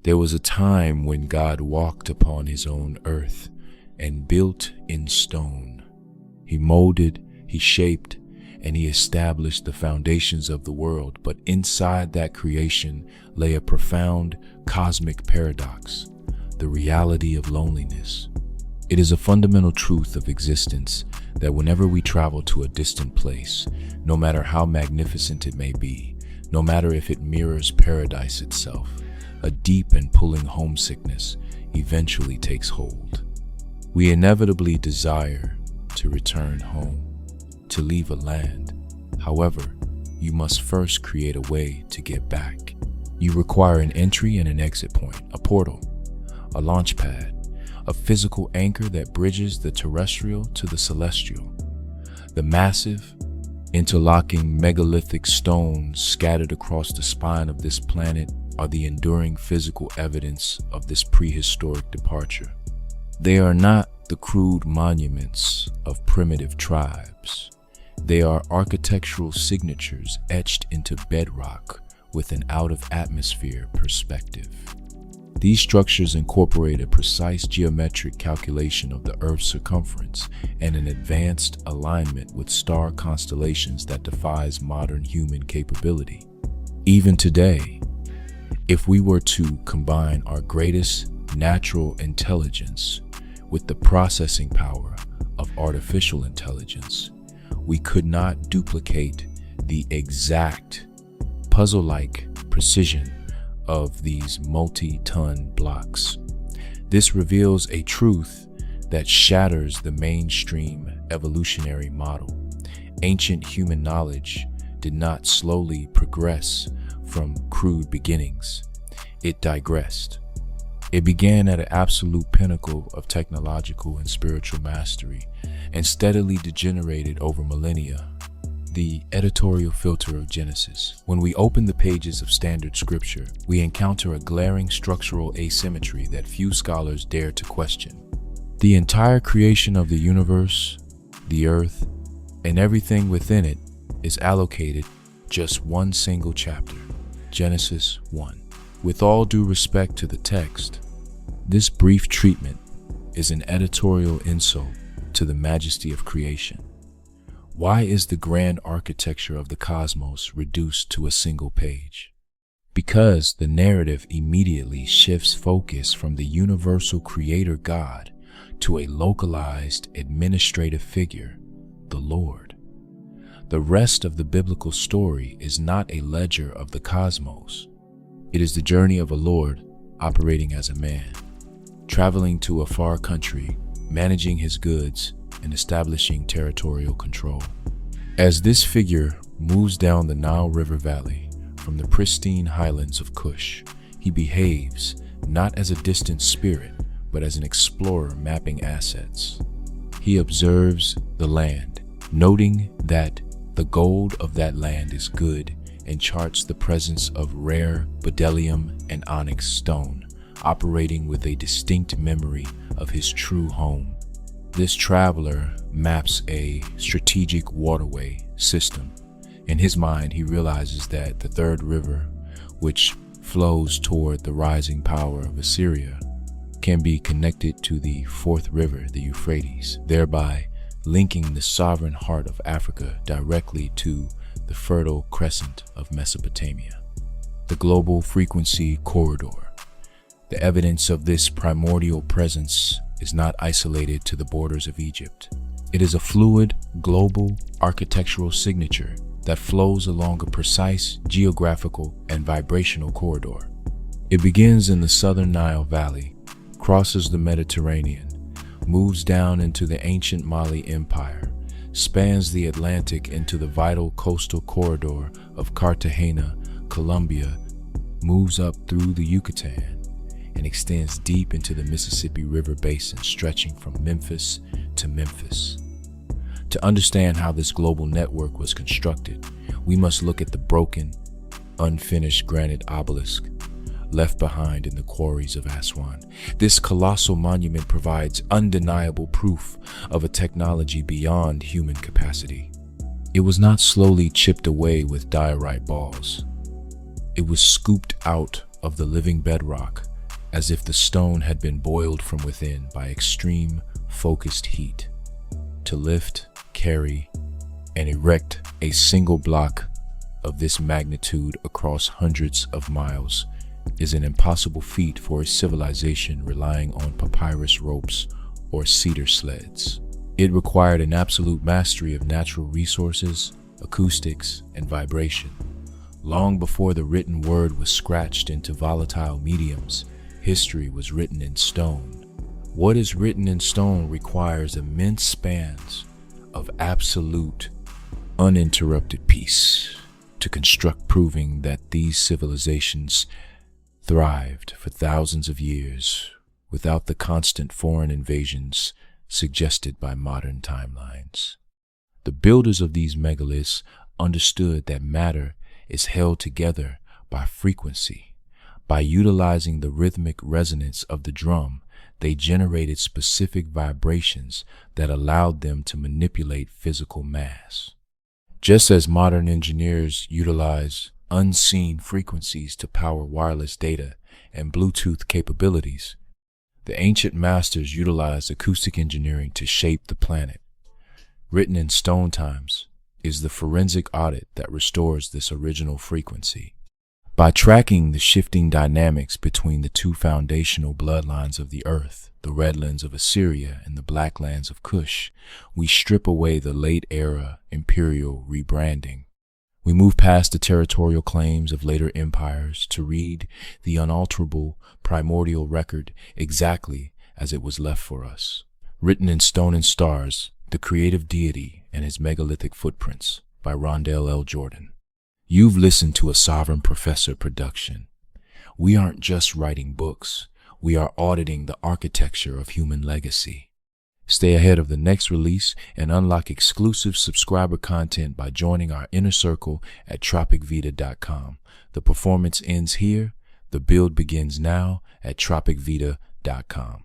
There was a time when God walked upon his own earth and built in stone. He molded, he shaped, and he established the foundations of the world. But inside that creation lay a profound cosmic paradox, the reality of loneliness. It is a fundamental truth of existence that whenever we travel to a distant place, no matter how magnificent it may be, no matter if it mirrors paradise itself, a deep and pulling homesickness eventually takes hold. We inevitably desire to return home, to leave a land. However, you must first create a way to get back. You require an entry and an exit point, a portal, a launch pad, a physical anchor that bridges the terrestrial to the celestial. The massive, interlocking megalithic stones scattered across the spine of this planet are the enduring physical evidence of this prehistoric departure. They are not the crude monuments of primitive tribes. They are architectural signatures etched into bedrock with an out-of-atmosphere perspective. These structures incorporate a precise geometric calculation of the Earth's circumference and an advanced alignment with star constellations that defies modern human capability. Even today, if we were to combine our greatest natural intelligence with the processing power of artificial intelligence, we could not duplicate the exact puzzle-like precision of these multi-ton blocks. This reveals a truth that shatters the mainstream evolutionary model. Ancient human knowledge did not slowly progress from crude beginnings. It digressed. It began at an absolute pinnacle of technological and spiritual mastery and steadily degenerated over millennia. The editorial filter of Genesis. When we open the pages of standard scripture, we encounter a glaring structural asymmetry that few scholars dare to question. The entire creation of the universe, the earth, and everything within it is allocated just one single chapter, Genesis 1. With all due respect to the text, this brief treatment is an editorial insult to the majesty of creation. Why is the grand architecture of the cosmos reduced to a single page? Because the narrative immediately shifts focus from the universal creator God to a localized administrative figure, the Lord. The rest of the biblical story is not a ledger of the cosmos. It is the journey of a Lord operating as a man, traveling to a far country, managing his goods, and establishing territorial control. As this figure moves down the Nile River Valley from the pristine highlands of Kush, he behaves not as a distant spirit, but as an explorer mapping assets. He observes the land, noting that the gold of that land is good, and charts the presence of rare bdellium and onyx stone, operating with a distinct memory of his true home. This traveler maps a strategic waterway system. In his mind, he realizes that the third river, which flows toward the rising power of Assyria, can be connected to the fourth river, the Euphrates, thereby linking the sovereign heart of Africa directly to the fertile crescent of Mesopotamia. The global frequency corridor. The evidence of this primordial presence is not isolated to the borders of Egypt. It is a fluid, global architectural signature that flows along a precise geographical and vibrational corridor. It begins in the southern Nile Valley, crosses the Mediterranean, moves down into the ancient Mali Empire, spans the Atlantic into the vital coastal corridor of Cartagena, Colombia, moves up through the Yucatan, and extends deep into the Mississippi River basin, stretching from Memphis to Memphis. To understand how this global network was constructed, we must look at the broken, unfinished granite obelisk left behind in the quarries of Aswan. This colossal monument provides undeniable proof of a technology beyond human capacity. It was not slowly chipped away with diorite balls. It was scooped out of the living bedrock as if the stone had been boiled from within by extreme, focused heat. To lift, carry, and erect a single block of this magnitude across hundreds of miles is an impossible feat for a civilization relying on papyrus ropes or cedar sleds. It required an absolute mastery of natural resources, acoustics, and vibration. Long before the written word was scratched into volatile mediums, history was written in stone. What is written in stone requires immense spans of absolute, uninterrupted peace to construct, proving that these civilizations thrived for thousands of years without the constant foreign invasions suggested by modern timelines. The builders of these megaliths understood that matter is held together by frequency. By utilizing the rhythmic resonance of the drum, they generated specific vibrations that allowed them to manipulate physical mass. Just as modern engineers utilize unseen frequencies to power wireless data and Bluetooth capabilities, the ancient masters utilized acoustic engineering to shape the planet. Written in stone times is the forensic audit that restores this original frequency. By tracking the shifting dynamics between the two foundational bloodlines of the earth, the Redlands of Assyria and the Blacklands of Kush, we strip away the late-era imperial rebranding. We move past the territorial claims of later empires to read the unalterable primordial record exactly as it was left for us. Written in Stone and Stars, The Creative Deity and His Megalithic Footprints by Rondell L. Jordan. You've listened to a Sovereign Professor production. We aren't just writing books, we are auditing the architecture of human legacy. Stay ahead of the next release and unlock exclusive subscriber content by joining our inner circle at tropicvita.com. The performance ends here. The build begins now at tropicvita.com.